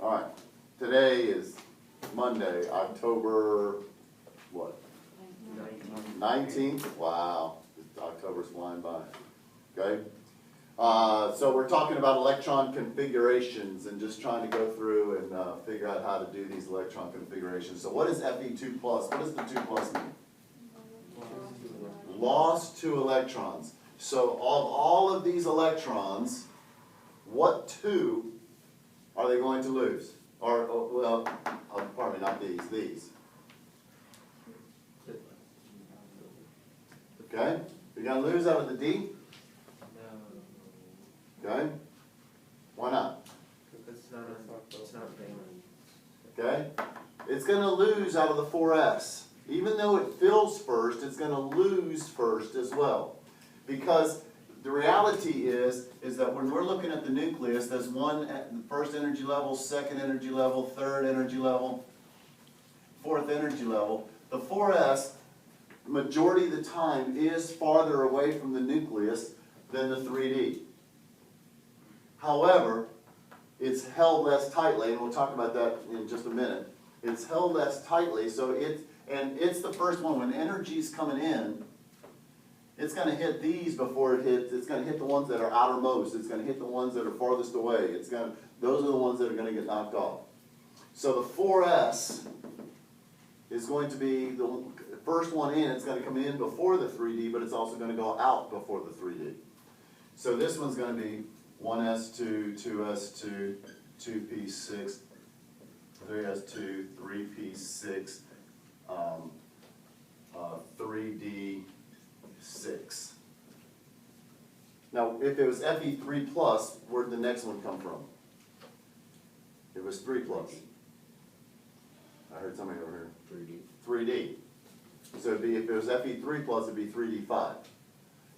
Alright, today is Monday, October, what? 19th? Wow, October's flying by. Okay? So we're talking about electron configurations and just trying to go through and figure out how to do these electron configurations. So what is Fe2+? What does the 2 plus mean? Lost 2 electrons. So of all of these electrons, what 2 are they going to lose? Or, well, pardon me, not these. Okay? You're going to lose out of the D? Okay? Why not? It's not valent. Okay? It's going to lose out of the 4s. Even though it fills first, it's going to lose first as well. Because the reality is that when we're looking at the nucleus, there's one at the first energy level, second energy level, third energy level, fourth energy level. The 4s, majority of the time, is farther away from the nucleus than the 3D. However, it's held less tightly, and we'll talk about that in just a minute. It's held less tightly, so it's the first one. When energy's coming in, it's going to hit these before it hits. It's going to hit the ones that are outermost. It's going to hit the ones that are farthest away. Those are the ones that are going to get knocked off. So the 4s is going to be the first one in. It's going to come in before the 3D, but it's also going to go out before the 3D. So this one's going to be 1s2, 2s2, 2p6, 3s2, 3p6, 3d6. Now, if it was Fe3+, where did the next one come from? It was 3+. I heard somebody over here. 3D. So it'd be, if it was Fe3+, it'd be 3d5.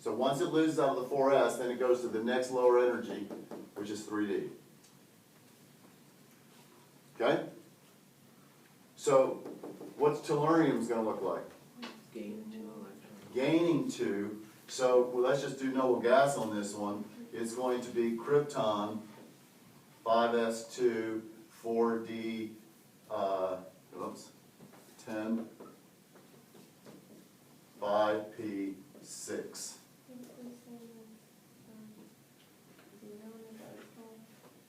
So once it loses out of the 4s, then it goes to the next lower energy, which is 3d. Okay? So what's tellurium going to look like? Gaining 2 electrons. Gaining 2. So well, let's just do noble gas on this one. It's going to be krypton, 5s2, 4d, 10, 5p6.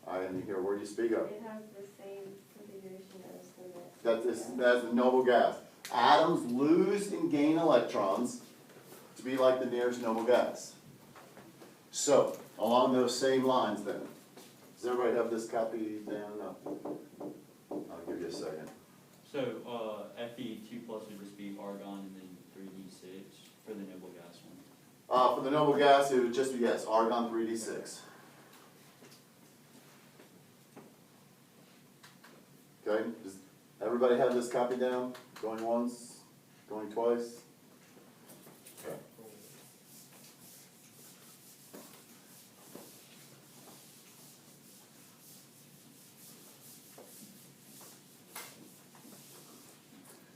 I didn't hear. Where do you speak of? It has the same configuration as the next. That's the noble gas. Atoms lose and gain electrons to be like the nearest noble gas. So, along those same lines then, does everybody have this copy down? No. I'll give you a second. So, Fe2+ would just be argon and then 3d6 for the noble gas one. For the noble gas, it would just be, yes, argon 3d6. Okay, does everybody have this copy down? Going once, going twice? Okay.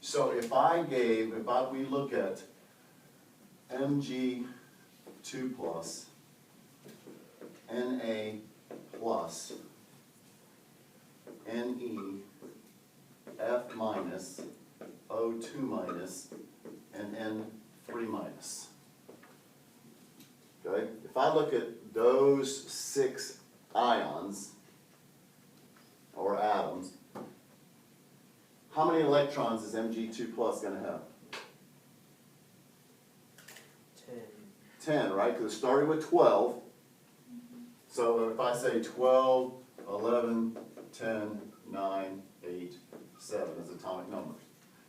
So if we look at Mg2+, Na+, Ne, F-, O2-, and N3-. Okay? If I look at those 6 ions, or atoms, how many electrons is Mg2+ going to have? 10, right? Because it started with 12. So if I say 12, 11, 10, 9, 8, 7 as atomic numbers.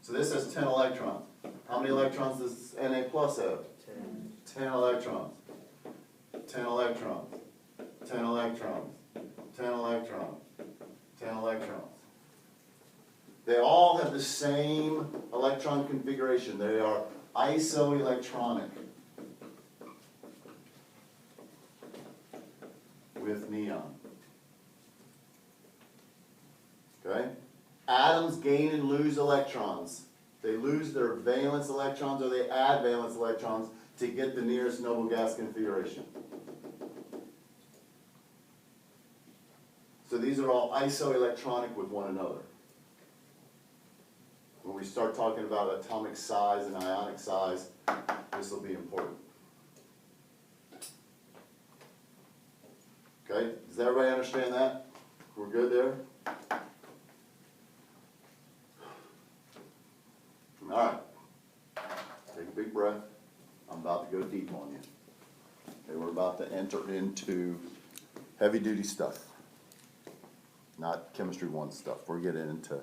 So this has 10 electrons. How many electrons does Na+ have? 10 electrons. 10 electrons. 10 electrons. 10 electrons. 10 electrons. They all have the same electron configuration. They are isoelectronic with neon. Okay? Atoms gain and lose electrons. They lose their valence electrons or they add valence electrons to get the nearest noble gas configuration. So these are all isoelectronic with one another. When we start talking about atomic size and ionic size, this will be important. Okay, does everybody understand that? We're good there? All right. Take a big breath. I'm about to go deep on you. Okay, we're about to enter into heavy-duty stuff. Not Chemistry 1 stuff. We're getting into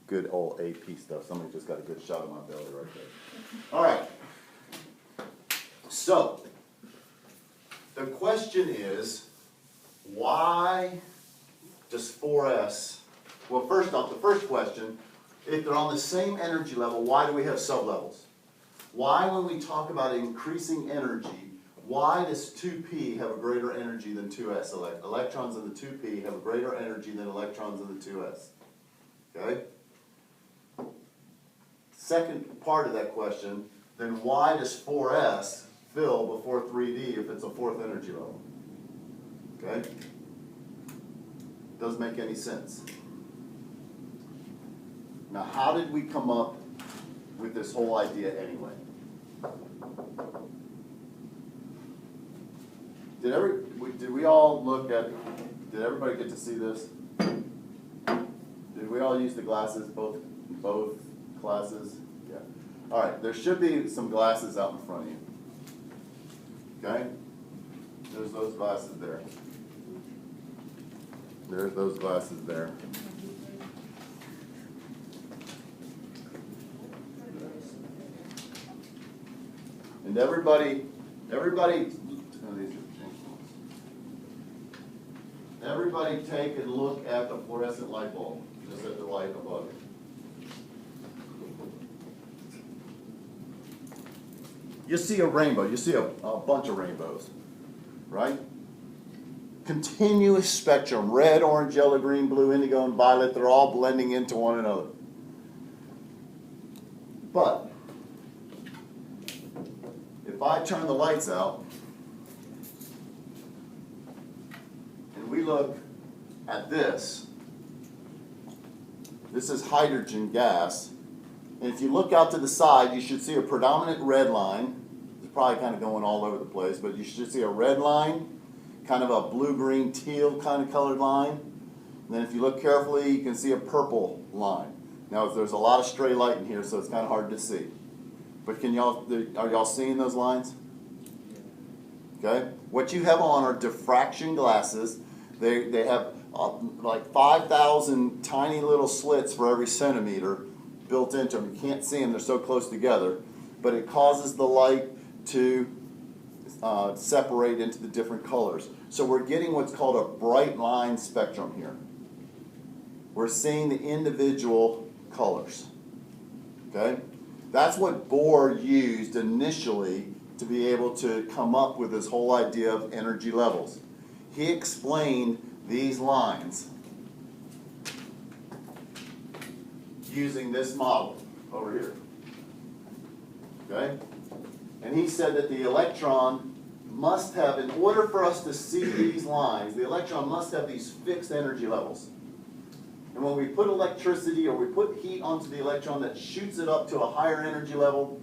good old AP stuff. Somebody just got a good shot of my belly right there. All right. So, the question is, why does 4s, well, first off, the first question, if they're on the same energy level, why do we have sublevels? Why, when we talk about increasing energy, why does 2p have a greater energy than 2s? Electrons in the 2p have a greater energy than electrons in the 2s. Okay? Second part of that question, then why does 4s fill before 3d if it's a fourth energy level? Okay? Doesn't make any sense. Now, how did we come up with this whole idea anyway? Did we all look at, did everybody get to see this? Did we all use the glasses, both classes? Yeah. All right, there should be some glasses out in front of you. Okay? There's those glasses there. There's those glasses there. And everybody, everybody take and look at the fluorescent light bulb, just at the light above it. You see a rainbow, you see a bunch of rainbows, right? Continuous spectrum, red, orange, yellow, green, blue, indigo, and violet, they're all blending into one another. But if I turn the lights out, and we look at this, this is hydrogen gas, and if you look out to the side, you should see a predominant red line. It's probably kind of going all over the place, but you should see a red line, kind of a blue-green teal kind of colored line. And then if you look carefully, you can see a purple line. Now, there's a lot of stray light in here, so it's kind of hard to see. But are y'all seeing those lines? Okay? What you have on are diffraction glasses. They have like 5,000 tiny little slits for every centimeter built into them. You can't see them, they're so close together. But it causes the light to separate into the different colors. So we're getting what's called a bright line spectrum here. We're seeing the individual colors. Okay? That's what Bohr used initially to be able to come up with this whole idea of energy levels. He explained these lines using this model over here. Okay? And he said that the electron must have, in order for us to see these lines, the electron must have these fixed energy levels. And when we put electricity or we put heat onto the electron, that shoots it up to a higher energy level.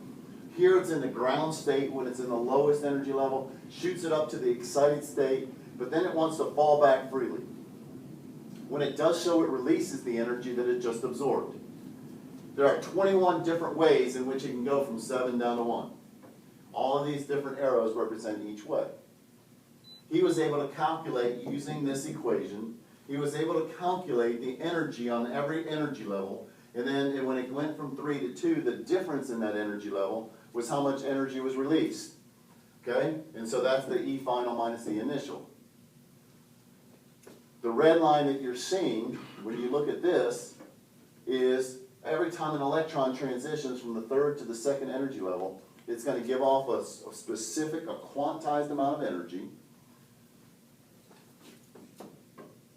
Here it's in the ground state when it's in the lowest energy level, shoots it up to the excited state, but then it wants to fall back freely. When it does so, it releases the energy that it just absorbed. There are 21 different ways in which it can go from 7 down to 1. All of these different arrows represent each way. He was able to calculate using this equation. He was able to calculate the energy on every energy level, and then when it went from 3 to 2, the difference in that energy level was how much energy was released. Okay? And so that's the E final minus the initial. The red line that you're seeing, when you look at this, is every time an electron transitions from the third to the second energy level, it's going to give off a specific, a quantized amount of energy.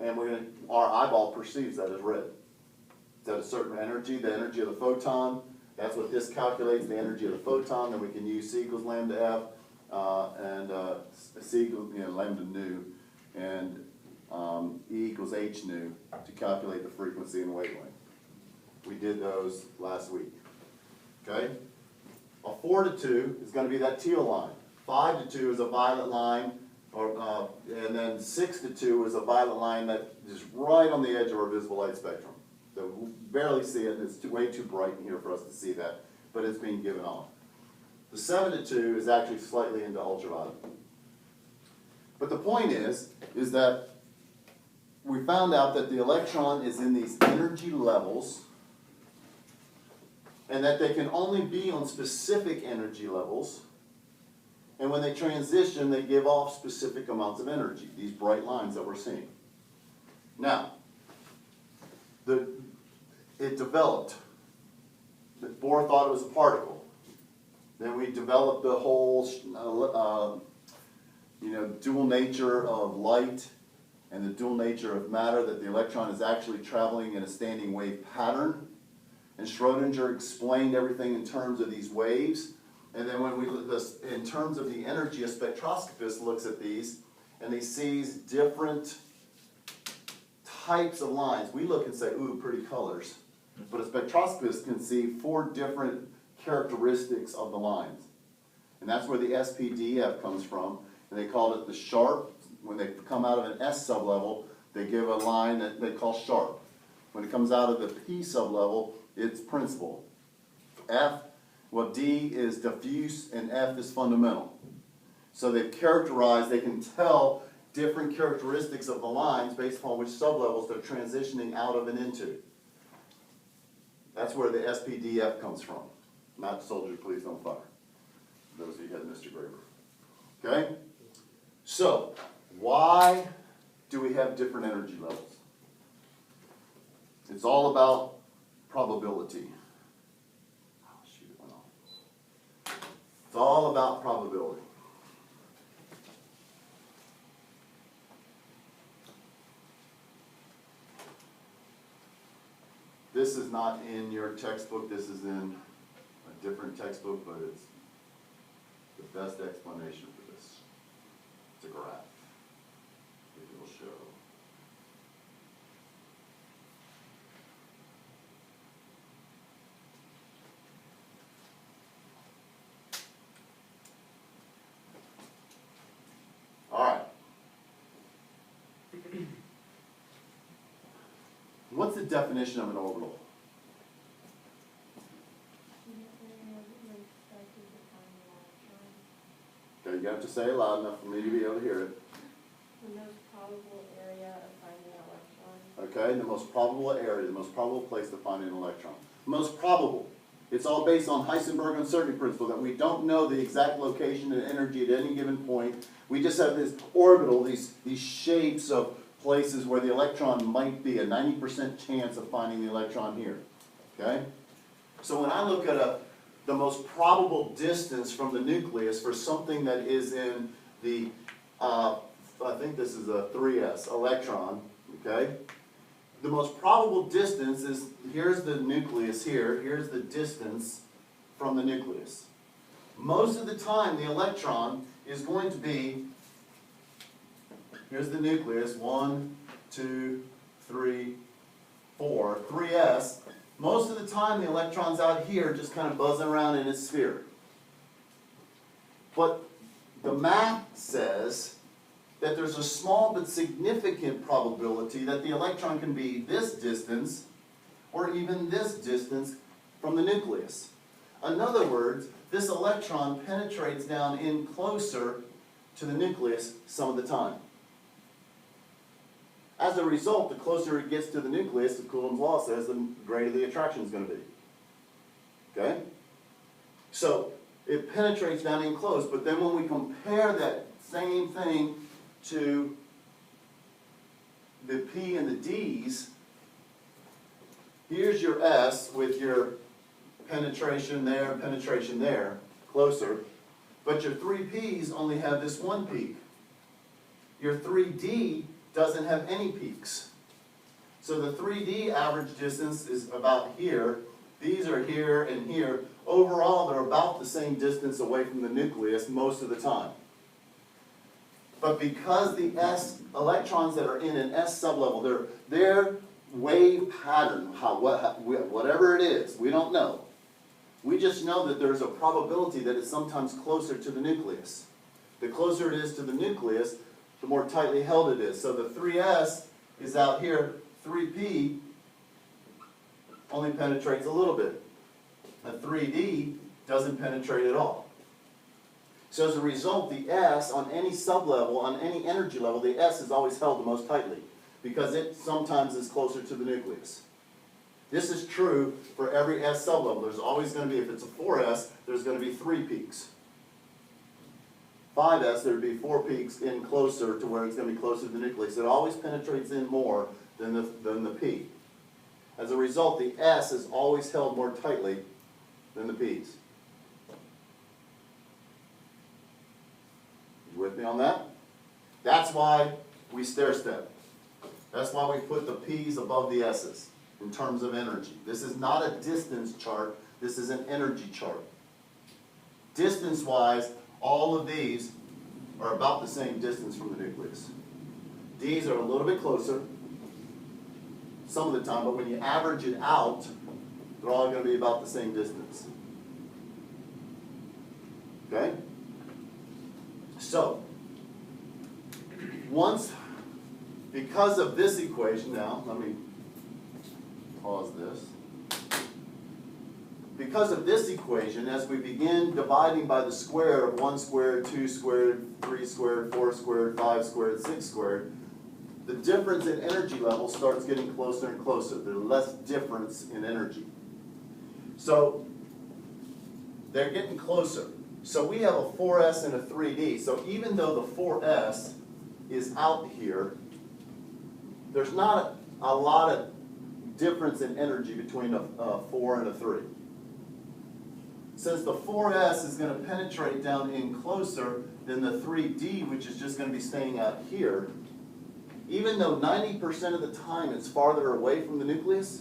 And our eyeball perceives that as red. It's at a certain energy, the energy of the photon. That's what this calculates, the energy of the photon. Then we can use C equals lambda F and C equals lambda nu. And E equals h nu to calculate the frequency and wavelength. We did those last week. Okay? A 4 to 2 is going to be that teal line. 5 to 2 is a violet line, and then 6 to 2 is a violet line that is right on the edge of our visible light spectrum. So we barely see it, and it's way too bright in here for us to see that, but it's being given off. The 7 to 2 is actually slightly into ultraviolet. But the point is that we found out that the electron is in these energy levels, and that they can only be on specific energy levels, and when they transition, they give off specific amounts of energy, these bright lines that we're seeing. Now, it developed. Bohr thought it was a particle. Then we developed the whole dual nature of light and the dual nature of matter, that the electron is actually traveling in a standing wave pattern. And Schrodinger explained everything in terms of these waves. And then when we look this in terms of the energy, a spectroscopist looks at these and he sees different types of lines. We look and say, ooh, pretty colors. But a spectroscopist can see 4 different characteristics of the lines. And that's where the SPDF comes from. And they call it the sharp. When they come out of an S sublevel, they give a line that they call sharp. When it comes out of the P sublevel, it's principal. D is diffuse and F is fundamental. So they've characterized, they can tell different characteristics of the lines based upon which sublevels they're transitioning out of and into. That's where the SPDF comes from. Not soldier, please don't fire. Those of you who had Mr. Graber. Okay? So, why do we have different energy levels? It's all about probability. Oh, shoot, it went off. It's all about probability. This is not in your textbook. This is in a different textbook, but it's the best explanation for this. It's a graph. It will show. All right. What's the definition of an orbital? Okay, you have to say it loud enough for me to be able to hear it. The most probable area of finding an electron. Okay, the most probable area, the most probable place to find an electron. Most probable. It's all based on Heisenberg uncertainty principle, that we don't know the exact location and energy at any given point. We just have this orbital, these shapes of places where the electron might be, a 90% chance of finding the electron here. Okay? So when I look at the most probable distance from the nucleus for something that is in the, I think this is a 3s, electron, okay? The most probable distance is, here's the nucleus here, here's the distance from the nucleus. Most of the time the electron is going to be, here's the nucleus, 1, 2, 3, 4, 3s. Most of the time the electron's out here just kind of buzzing around in its sphere. But the math says that there's a small but significant probability that the electron can be this distance or even this distance from the nucleus. In other words, this electron penetrates down in closer to the nucleus some of the time. As a result, the closer it gets to the nucleus, as Coulomb's law says, the greater the attraction is going to be. Okay? So, it penetrates down in close, but then when we compare that same thing to the P and the D's, here's your S with your penetration there, closer, but your 3P's only have this one peak. Your 3D doesn't have any peaks. So the 3D average distance is about here. These are here and here. Overall, they're about the same distance away from the nucleus most of the time. But because the S electrons that are in an S sublevel, their wave pattern, whatever it is, we don't know. We just know that there's a probability that it's sometimes closer to the nucleus. The closer it is to the nucleus, the more tightly held it is. So the 3S is out here, 3P only penetrates a little bit. A 3D doesn't penetrate at all. So as a result, the S on any sublevel, on any energy level, the S is always held the most tightly because it sometimes is closer to the nucleus. This is true for every S sublevel. There's always going to be, if it's a 4S, there's going to be 3 peaks. 5S, there'd be 4 peaks in closer to where it's going to be closer to the nucleus. It always penetrates in more than the P. As a result, the S is always held more tightly than the P's. You with me on that? That's why we stair step. That's why we put the P's above the S's in terms of energy. This is not a distance chart, this is an energy chart. Distance-wise, all of these are about the same distance from the nucleus. D's are a little bit closer some of the time, but when you average it out, they're all going to be about the same distance. Okay? So, because of this equation, now, let me pause this. Because of this equation, as we begin dividing by the square of 1 squared, 2 squared, 3 squared, 4 squared, 5 squared, 6 squared, the difference in energy level starts getting closer and closer. There's less difference in energy. So, they're getting closer. So we have a 4S and a 3D. So even though the 4S is out here, there's not a lot of difference in energy between a 4 and a 3. Since the 4S is going to penetrate down in closer than the 3D, which is just going to be staying out here, even though 90% of the time it's farther away from the nucleus,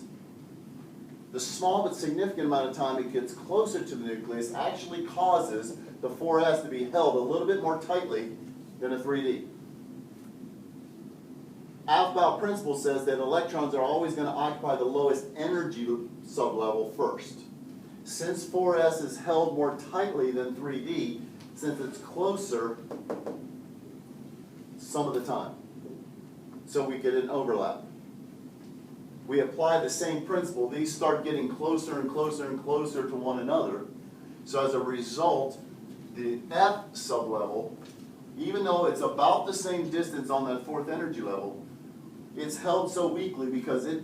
the small but significant amount of time it gets closer to the nucleus actually causes the 4S to be held a little bit more tightly than a 3D. Aufbau principle says that electrons are always going to occupy the lowest energy sublevel first. Since 4S is held more tightly than 3D, since it's closer some of the time, so we get an overlap. We apply the same principle. These start getting closer and closer and closer to one another. So as a result, the F sublevel, even though it's about the same distance on that 4th energy level, it's held so weakly because it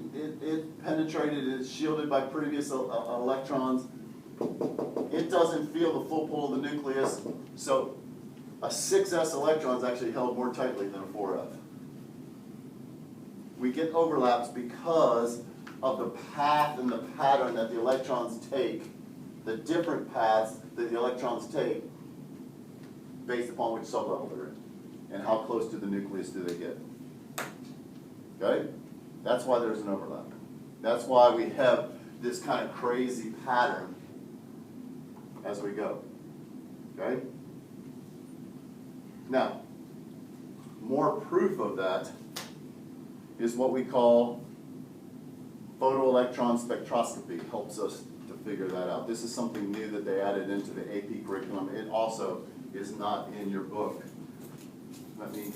penetrated, it's shielded by previous electrons. It doesn't feel the full pull of the nucleus. So a 6S electron is actually held more tightly than a 4F. We get overlaps because of the path and the pattern that the electrons take, the different paths that the electrons take based upon which sublevel they're in and how close to the nucleus do they get. Okay? That's why there's an overlap. That's why we have this kind of crazy pattern as we go. Okay? Now, more proof of that is what we call photoelectron spectroscopy. Helps us to figure that out. This is something new that they added into the AP curriculum. It also is not in your book. Let me...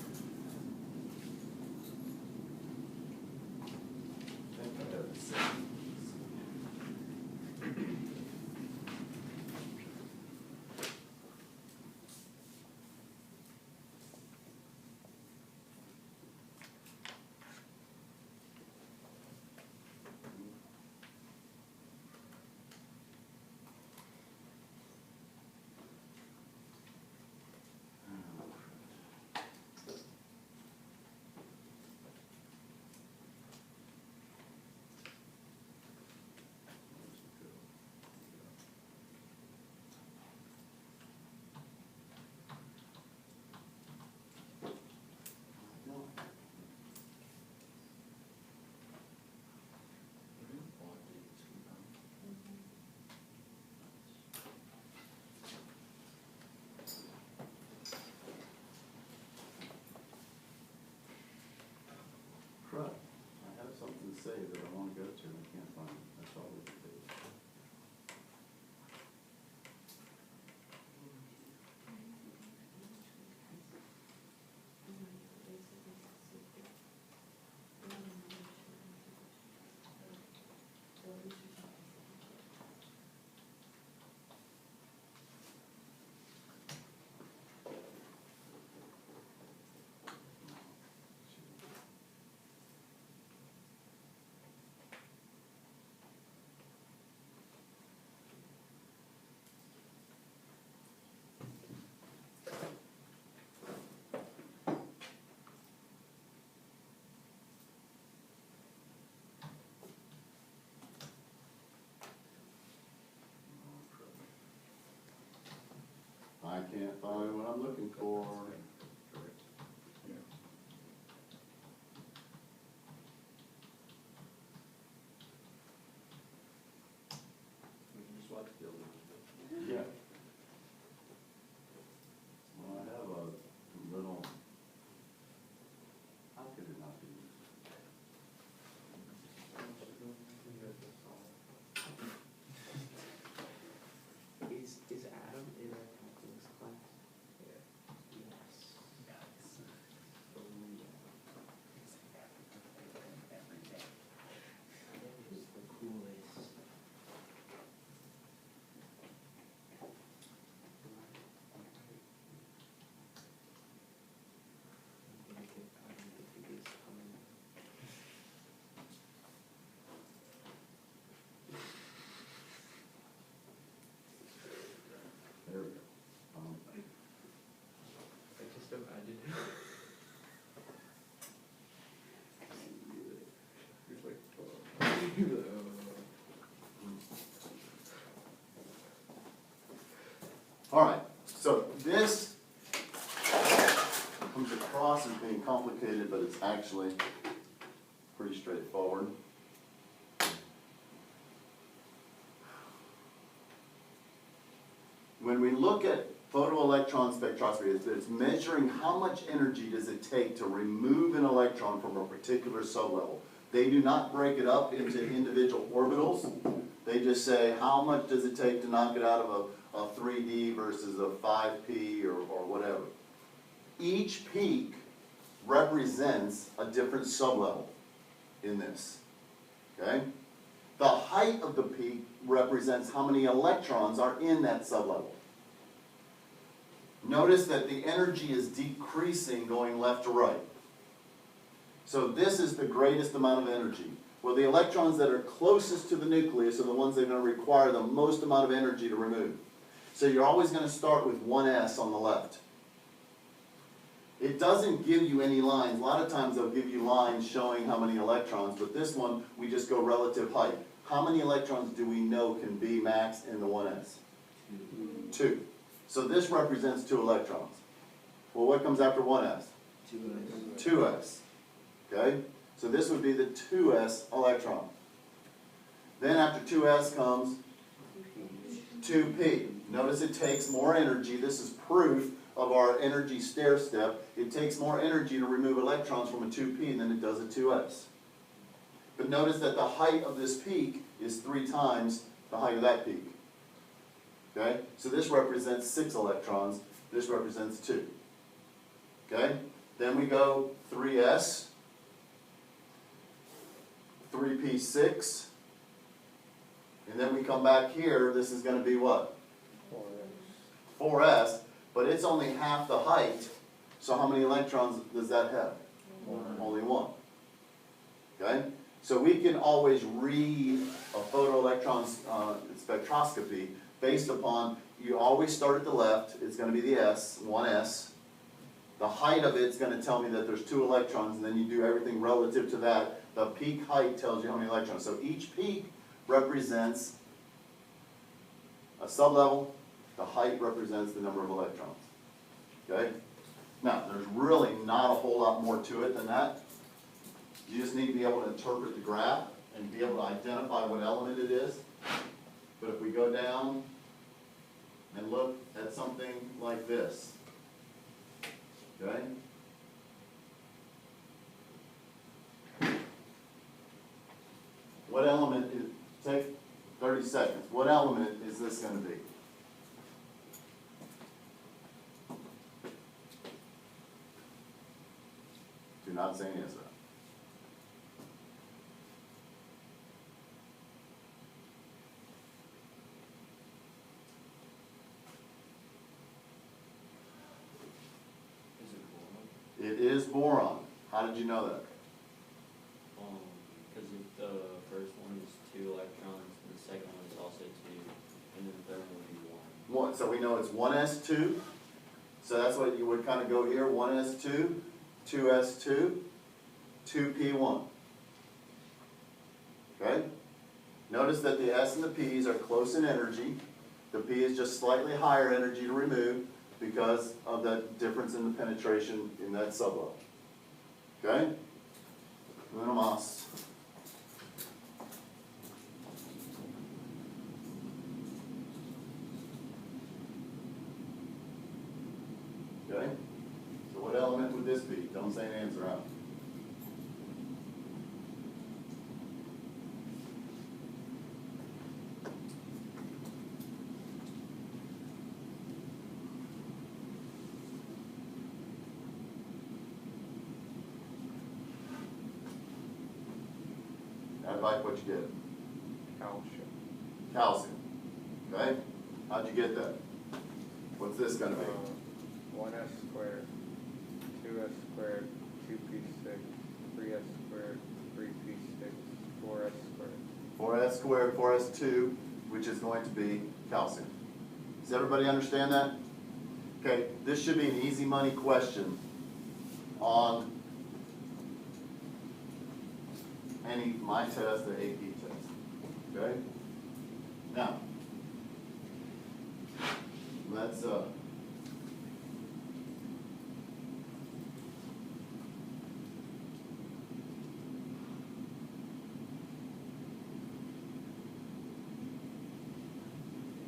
can't find what I'm looking for. Yeah. Well, I have a little, how could it not be? Is Adam in our calculus class? Yes. Oh, yeah. He's the coolest. I think it's coming. There we go. I just imagine. He's like, All right, so this comes across as being complicated, but it's actually pretty straightforward. When we look at photoelectron spectroscopy, it's measuring how much energy does it take to remove an electron from a particular sublevel. They do not break it up into individual orbitals. They just say how much does it take to knock it out of a 3D versus a 5P or whatever. Each peak represents a different sublevel in this, okay? The height of the peak represents how many electrons are in that sublevel. Notice that the energy is decreasing going left to right. So this is the greatest amount of energy. Well, the electrons that are closest to the nucleus are the ones that are going to require the most amount of energy to remove. So you're always going to start with 1s on the left. It doesn't give you any lines. A lot of times they'll give you lines showing how many electrons, but this one, we just go relative height. How many electrons do we know can be max in the 1s? 2. So this represents 2 electrons. Well, what comes after 1s? 2s. Okay? So this would be the 2s electron. Then after 2s comes 2p. Notice it takes more energy. This is proof of our energy stair step. It takes more energy to remove electrons from a 2p than it does a 2s. But notice that the height of this peak is 3 times the height of that peak. Okay? So this represents 6 electrons. This represents 2. Okay? Then we go 3s, 3p6, and then we come back here. This is going to be what? 4s, but it's only half the height. So how many electrons does that have? 1. Only 1. Okay? So we can always read a photoelectron spectroscopy based upon, you always start at the left, it's going to be the s, 1s. The height of it's going to tell me that there's 2 electrons, and then you do everything relative to that. The peak height tells you how many electrons. So each peak represents a sublevel. The height represents the number of electrons. Okay? Now, there's really not a whole lot more to it than that. You just need to be able to interpret the graph and be able to identify what element it is. But if we go down and look at something like this, okay? What element is, take 30 seconds, what element is this going to be? Do not say yes. It is boron. How did you know that? Because the first one is 2 electrons, and the second one is also 2, and then the third one would be 1. So we know it's 1s2. So that's what you would kind of go here. 1s2, 2s2, 2p1. Okay? Notice that the s and the p's are close in energy. The p is just slightly higher energy to remove. because of that difference in the penetration in that sublevel. Okay? Uno más. Okay? So what element would this be? Don't say an answer out. I'd like what you get. Calcium. Calcium. Okay? How'd you get that? What's this gonna be? 1s squared, 2s squared, 2p6, 3s squared, 3p6, 4s squared. 4s squared, 4s2, which is going to be calcium. Does everybody understand that? Okay, this should be an easy money question on my test, the AP test. Okay? Now, let's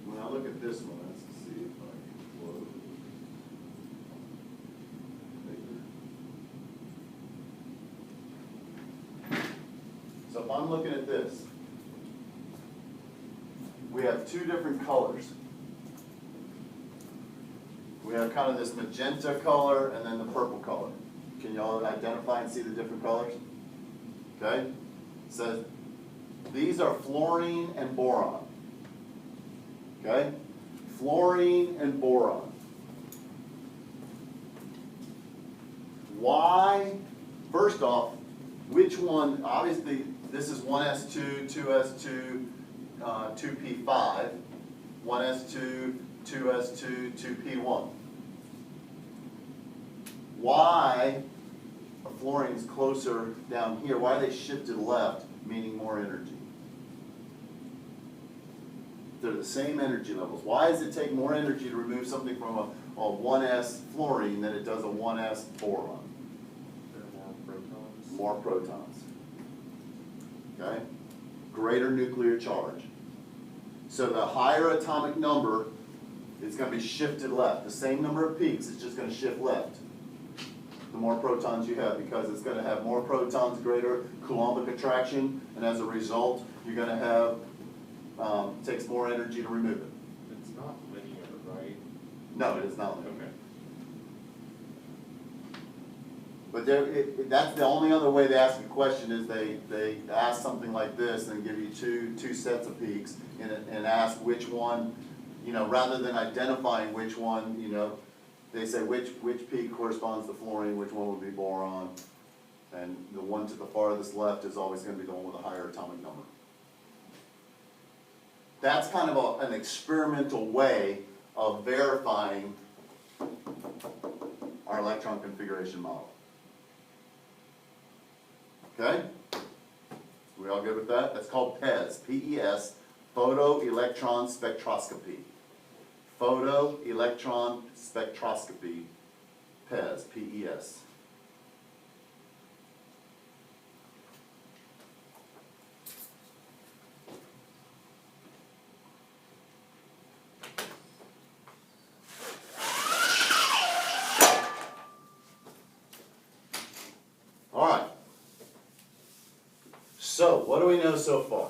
when I look at this one, let's see if I can close. So if I'm looking at this, we have two different colors. We have kind of this magenta color and then the purple color. Can y'all identify and see the different colors? Okay? So these are fluorine and boron. Okay? Fluorine and boron. Why? First off, which one? Obviously, this is 1s2, 2s2, 2p5, 1s2, 2s2, 2p1. Why are fluorines closer down here? Why are they shifted left, meaning more energy? They're the same energy levels. Why does it take more energy to remove something from a 1s fluorine than it does a 1s boron? There are more protons. More protons. Okay? Greater nuclear charge. So the higher atomic number is going to be shifted left. The same number of peaks, it's just going to shift left. The more protons you have, because it's going to have more protons, greater Coulombic attraction, and as a result, you're going to have, takes more energy to remove it. It's not linear, right? No, it is not linear. Okay. But that's the only other way they ask a question is they ask something like this and give you two sets of peaks and ask which one, you know, rather than identifying which one, you know, they say which peak corresponds to fluorine, which one would be boron, and the one to the farthest left is always going to be the one with a higher atomic number. That's kind of an experimental way of verifying our electron configuration model. Okay? We all good with that? That's called PES, P-E-S, Photoelectron Spectroscopy. Photoelectron Spectroscopy, PES, P-E-S. All right. So, what do we know so far?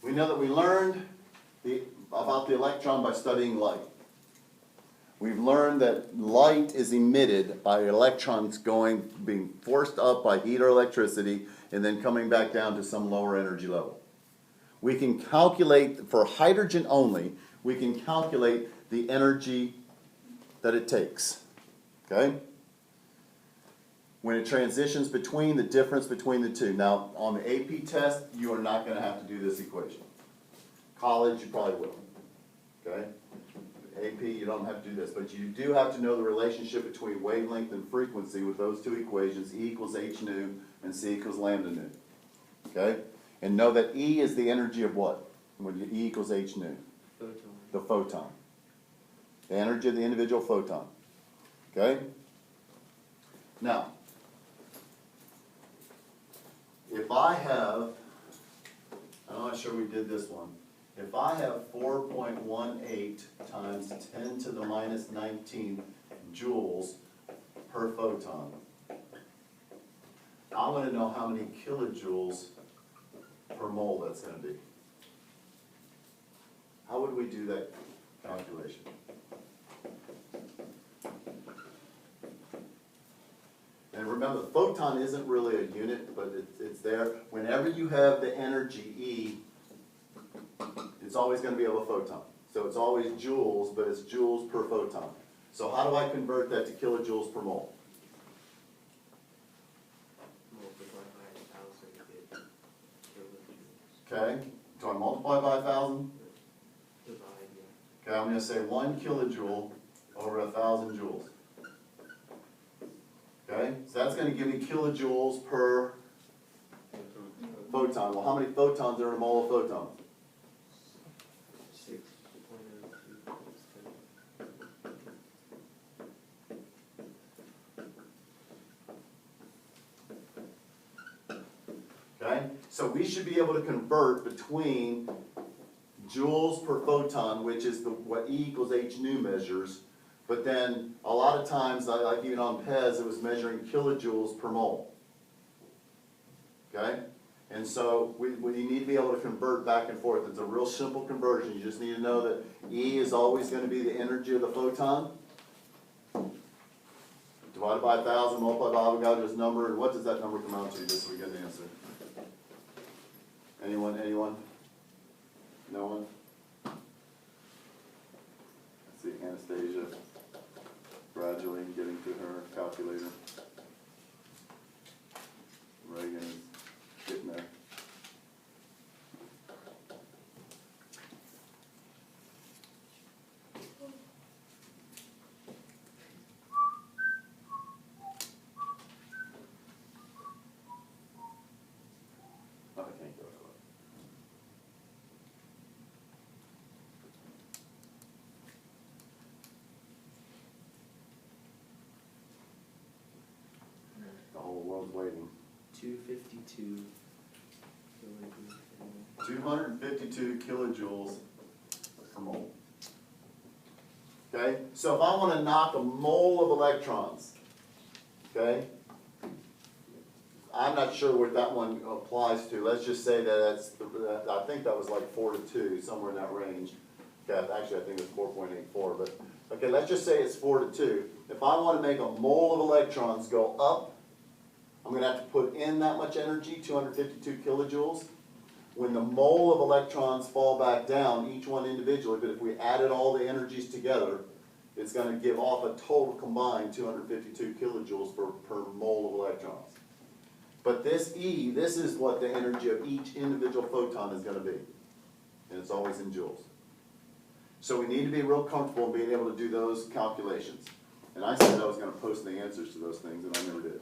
We know that we learned about the electron by studying light. We've learned that light is emitted by electrons being forced up by heat or electricity and then coming back down to some lower energy level. We can calculate, for hydrogen only, we can calculate the energy that it takes. Okay? When it transitions between the difference between the two. Now, on the AP test, you are not going to have to do this equation. College, you probably will. Okay? AP, you don't have to do this, but you do have to know the relationship between wavelength and frequency with those two equations, E equals h nu and C equals lambda nu. Okay? And know that E is the energy of what? When E equals h nu. Photon. The photon. The energy of the individual photon. Okay? Now, if I have, I'm not sure we did this one. If I have 4.18 times 10 to the minus 19 joules per photon, I want to know how many kilojoules per mole that's going to be. How would we do that calculation? And remember, the photon isn't really a unit, but it's there. Whenever you have the energy E, it's always going to be of a photon. So it's always joules, but it's joules per photon. So how do I convert that to kilojoules per mole? Multiply by 1,000 get kilojoules. Okay, do I multiply by 1,000? Divide, yeah. Okay, I'm going to say 1 kilojoule over 1,000 joules. Okay, so that's going to give me kilojoules per photon. Well, how many photons are in a mole of photon? 6.02 Okay, so we should be able to convert between joules per photon, which is what E equals h nu measures, but then a lot of times, like even on PES, it was measuring kilojoules per mole. Okay, and so we need to be able to convert back and forth. It's a real simple conversion. You just need to know that E is always going to be the energy of the photon, divided by 1,000, multiplied by Avogadro's number, and what does that number come out to, just so we get an answer? Anyone? Anyone? No one? Let's see, Anastasia gradually getting to her calculator. Reagan is getting there. Oh, I can't go that way. The whole world's waiting. 252 kilojoules per mole. 252 kilojoules per mole. Okay, so if I want to knock a mole of electrons, okay, I'm not sure what that one applies to. Let's just say that I think that was like 4 to 2, somewhere in that range. Okay, actually I think it's 4.84, but okay, let's just say it's 4 to 2. If I want to make a mole of electrons go up, I'm going to have to put in that much energy, 252 kilojoules. When the mole of electrons fall back down, each one individually, but if we added all the energies together, it's going to give off a total combined 252 kilojoules per mole of electrons. But this E, this is what the energy of each individual photon is going to be. And it's always in joules. So we need to be real comfortable in being able to do those calculations. And I said I was going to post the answers to those things, and I never did.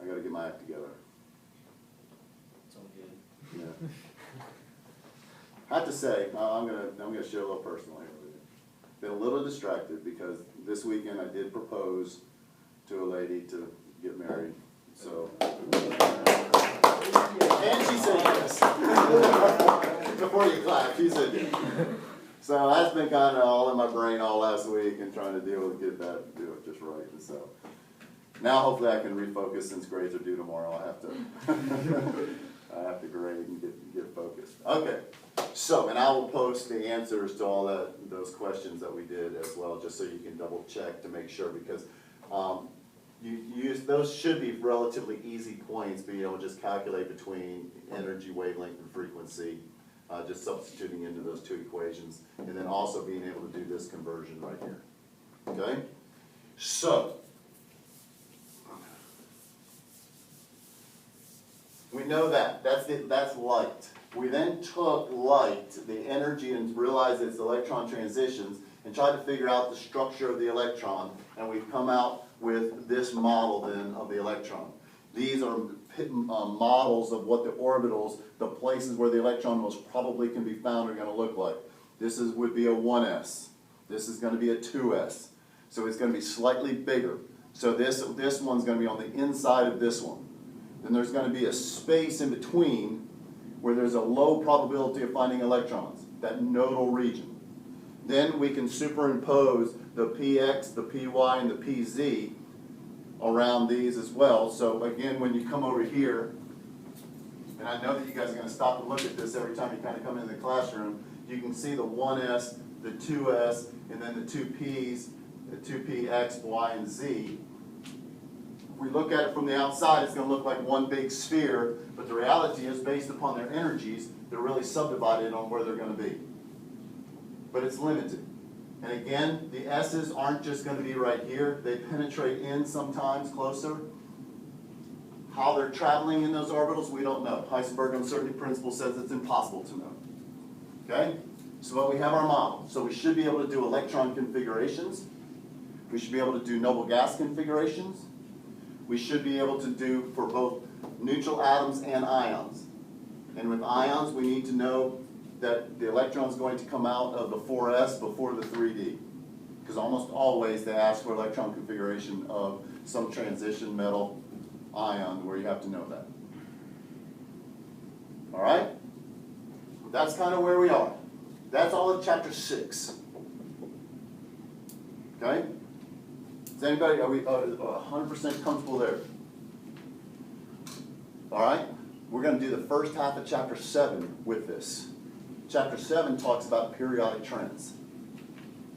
I got to get my act together. It's all good. Yeah. I have to say, I'm gonna share a little personal here with you. Been a little distracted because this weekend I did propose to a lady to get married. So, and she said yes. Before you clap, she said yes. So that's been kind of all in my brain all last week and trying to do it just right. And so now hopefully I can refocus since grades are due tomorrow. I have to grade and get focused. Okay, so, and I will post the answers to all those questions that we did as well, just so you can double check to make sure, because those should be relatively easy points, being able to just calculate between energy, wavelength, and frequency, just substituting into those two equations, and then also being able to do this conversion right here. Okay? So, we know that's light. We then took light, the energy, and realized its electron transitions, and tried to figure out the structure of the electron, and we've come out with this model then of the electron. These are models of what the orbitals, the places where the electron most probably can be found are gonna look like. This would be a 1s. This is gonna be a 2s. So it's gonna be slightly bigger. So this one's gonna be on the inside of this one. Then there's gonna be a space in between where there's a low probability of finding electrons, that nodal region. Then we can superimpose the px, the py, and the pz around these as well. So again, when you come over here, and I know that you guys are going to stop and look at this every time you kind of come into the classroom, you can see the 1s, the 2s, and then the 2p's, the 2px, y, and z. If we look at it from the outside, it's going to look like one big sphere, but the reality is, based upon their energies, they're really subdivided on where they're going to be. But it's limited. And again, the S's aren't just going to be right here. They penetrate in sometimes closer. How they're traveling in those orbitals, we don't know. Heisenberg uncertainty principle says it's impossible to know. Okay? So but we have our model. So we should be able to do electron configurations. We should be able to do noble gas configurations. We should be able to do for both neutral atoms and ions. And with ions, we need to know that the electron is going to come out of the 4s before the 3d. Because almost always they ask for electron configuration of some transition metal ion where you have to know that. All right? That's kind of where we are. That's all of chapter 6. Okay? Is anybody, are we 100% comfortable there? All right? We're going to do the first half of chapter 7 with this. Chapter 7 talks about periodic trends.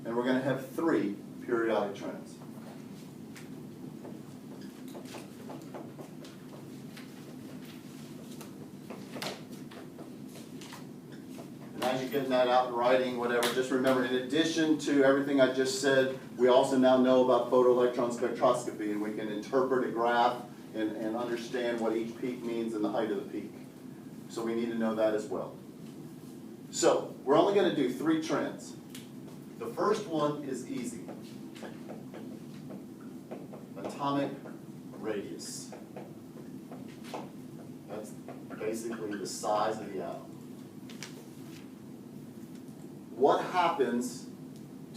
And we're going to have 3 periodic trends. And as you're getting that out in writing, whatever, just remember, in addition to everything I just said, we also now know about photoelectron spectroscopy, and we can interpret a graph and understand what each peak means and the height of the peak. So we need to know that as well. So, we're only going to do 3 trends. The first one is easy. Atomic radius. That's basically the size of the atom. What happens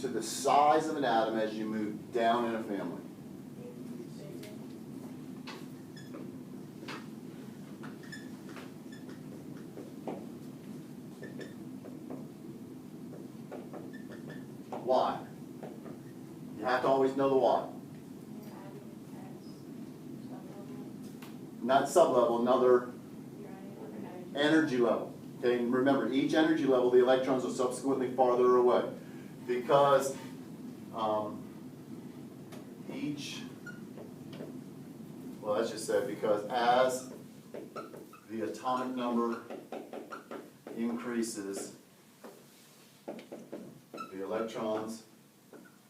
to the size of an atom as you move down in a family? Why? You have to always know the why. Not sublevel, another energy level. Okay, and remember, each energy level, the electrons are subsequently farther away. Because let's just say, because as the atomic number increases, the electrons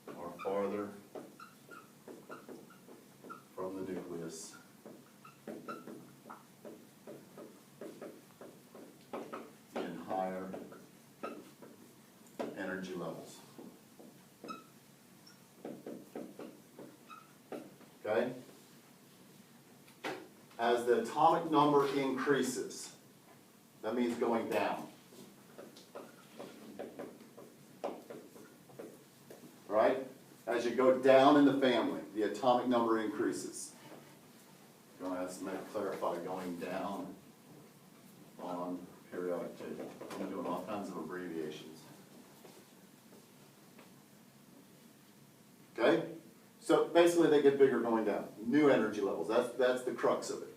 are farther from the nucleus. In higher energy levels. Okay? As the atomic number increases, that means going down. Right? As you go down in the family, the atomic number increases. I'm going to clarify going down on periodic table. I'm doing all kinds of abbreviations. Okay? So basically they get bigger going down. New energy levels. That's the crux of it.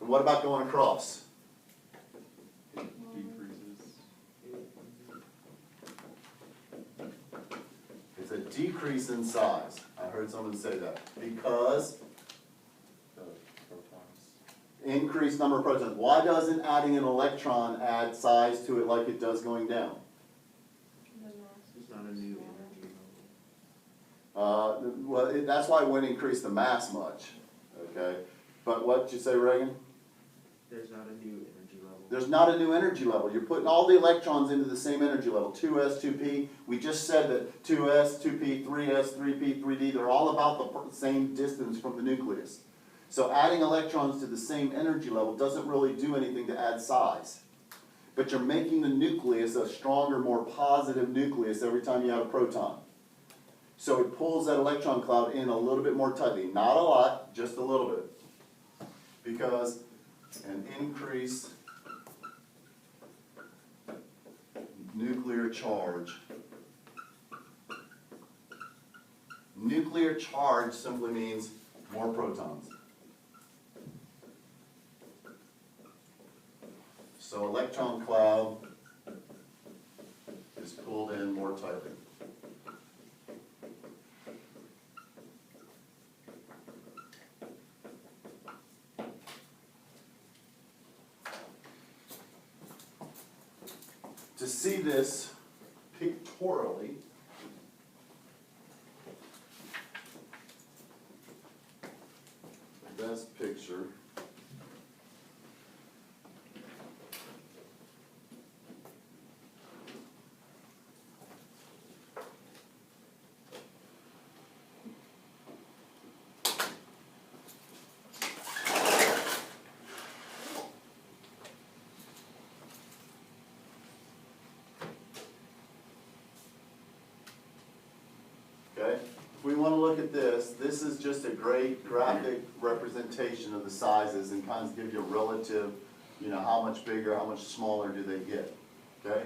And what about going across? Decreases. It's a decrease in size. I heard someone say that. Because increased number of protons. Why doesn't adding an electron add size to it like it does going down? It's not a new energy Well, that's why it wouldn't increase the mass much. Okay? But what did you say, Reagan? There's not a new energy level. There's not a new energy level. You're putting all the electrons into the same energy level. 2s, 2p. We just said that 2s, 2p, 3s, 3p, 3d, they're all about the same distance from the nucleus. So adding electrons to the same energy level doesn't really do anything to add size. But you're making the nucleus a stronger, more positive nucleus every time you add a proton. So it pulls that electron cloud in a little bit more tightly. Not a lot, just a little bit. Because an increased nuclear charge. Nuclear charge simply means more protons. So electron cloud is pulled in more tightly. To see this pictorially, the best picture okay? If we want to look at this, this is just a great graphic representation of the sizes and kind of give you a relative, you know, how much bigger, how much smaller do they get, okay?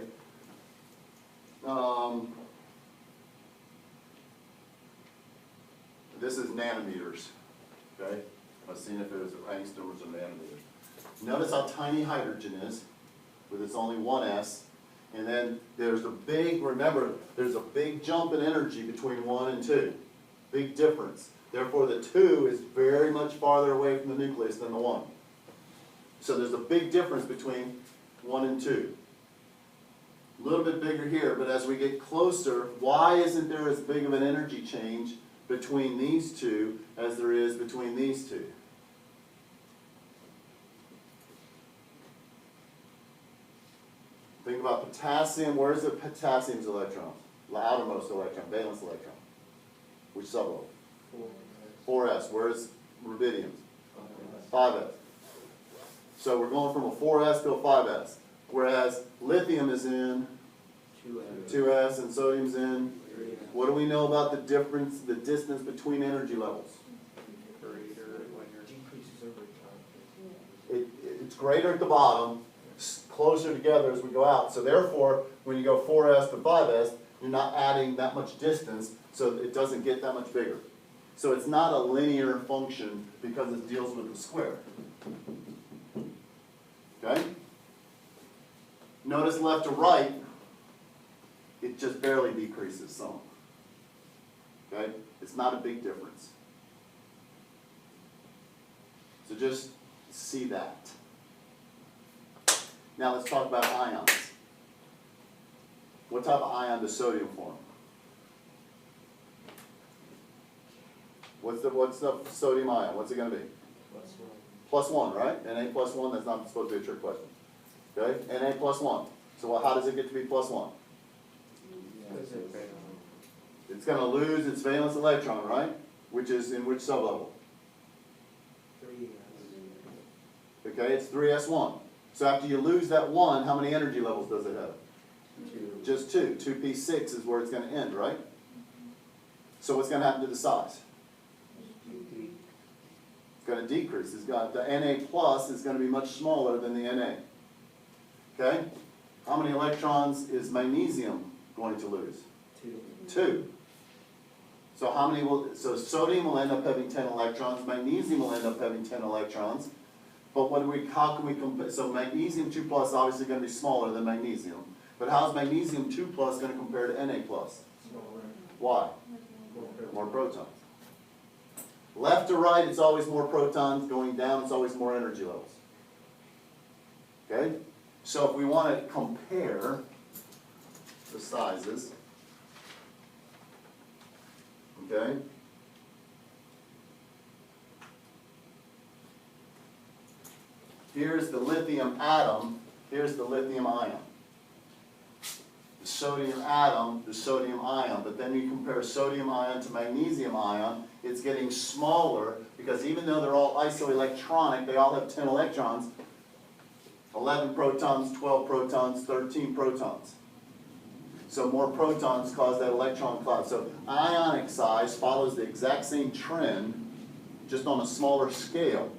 This is nanometers, okay? I've seen if it was angstroms or nanometers. Notice how tiny hydrogen is, with its only one S. And then there's a big, remember, there's a big jump in energy between 1 and 2. Big difference. Therefore, the 2 is very much farther away from the nucleus than the 1. So there's a big difference between 1 and 2. A little bit bigger here, but as we get closer, why isn't there as big of an energy change between these two as there is between these two? Think about potassium. Where's the potassium's electrons? The outermost electron, valence electron. Which sublevel? 4s. Where's rubidium's? 5s. So we're going from a 4s to a 5s. Whereas lithium is in 2s and sodium's in. What do we know about the difference, the distance between energy levels? It's greater at the bottom, closer together as we go out. So therefore, when you go 4s to 5s, you're not adding that much distance, so it doesn't get that much bigger. So it's not a linear function because it deals with the square. Okay? Notice left to right, it just barely decreases some. Okay? It's not a big difference. So just see that. Now let's talk about ions. What type of ion does sodium form? What's the sodium ion? What's it going to be? +1, right? Na +1, that's not supposed to be a trick question. Okay? Na +1. So how does it get to be +1? It's going to lose its valence electron, right? Which is in which sublevel? 3s. Okay, it's 3s1. So after you lose that 1, how many energy levels does it have? 2. Just 2. 2p6 is where it's going to end, right? So what's going to happen to the size? It's going to decrease. It's got, the Na plus is going to be much smaller than the Na. Okay? How many electrons is magnesium going to lose? 2. 2. So how many will, so sodium will end up having 10 electrons, magnesium will end up having 10 electrons. But how can we compare, so magnesium 2 plus is obviously going to be smaller than magnesium. But how's magnesium 2 plus going to compare to Na plus? Smaller. Why? More protons. Left to right, it's always more protons. Going down, it's always more energy levels. Okay? So if we want to compare the sizes, okay? Here's the lithium atom, here's the lithium ion. The sodium atom, the sodium ion, but then you compare sodium ion to magnesium ion, it's getting smaller Because even though they're all isoelectronic, they all have 10 electrons, 11 protons, 12 protons, 13 protons. So more protons cause that electron cloud. So ionic size follows the exact same trend, just on a smaller scale.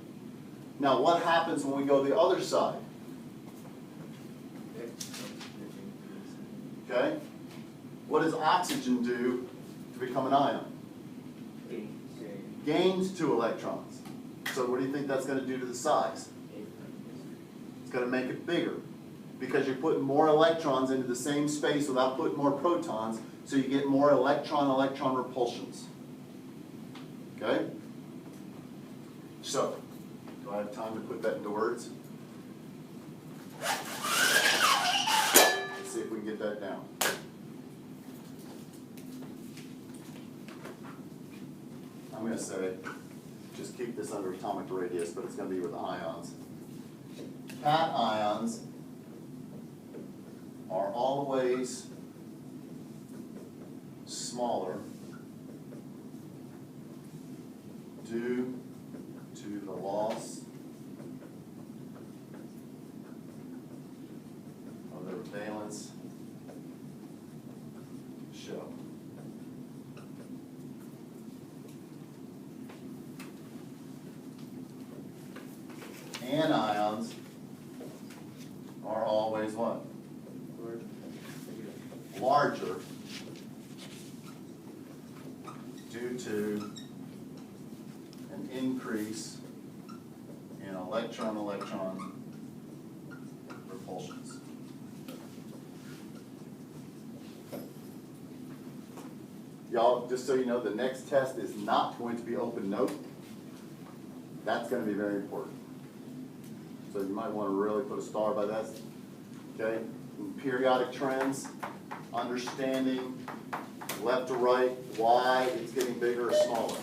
Now what happens when we go the other side? Okay? What does oxygen do to become an ion? Gains 2 electrons. So what do you think that's going to do to the size? It's going to make it bigger. Because you're putting more electrons into the same space without putting more protons, so you get more electron-electron repulsions. Okay? So, do I have time to put that into words? Let's see if we can get that down. I'm going to say, just keep this under atomic radius, but it's going to be with ions. Cations are always smaller due to the loss of their valence shell. Anions are always what? Larger due to an increase in electron-electron repulsions. Y'all, just so you know, the next test is not going to be open note. That's going to be very important. So you might want to really put a star by that. Okay? In periodic trends, understanding left to right why it's getting bigger or smaller.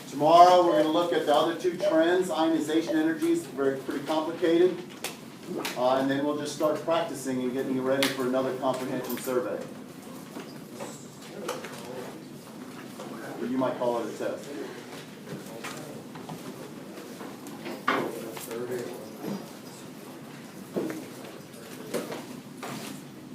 Tomorrow we're going to look at the other 2 trends. Ionization energies, pretty complicated. And then we'll just start practicing and getting ready for another comprehension survey. Or you might call it a test.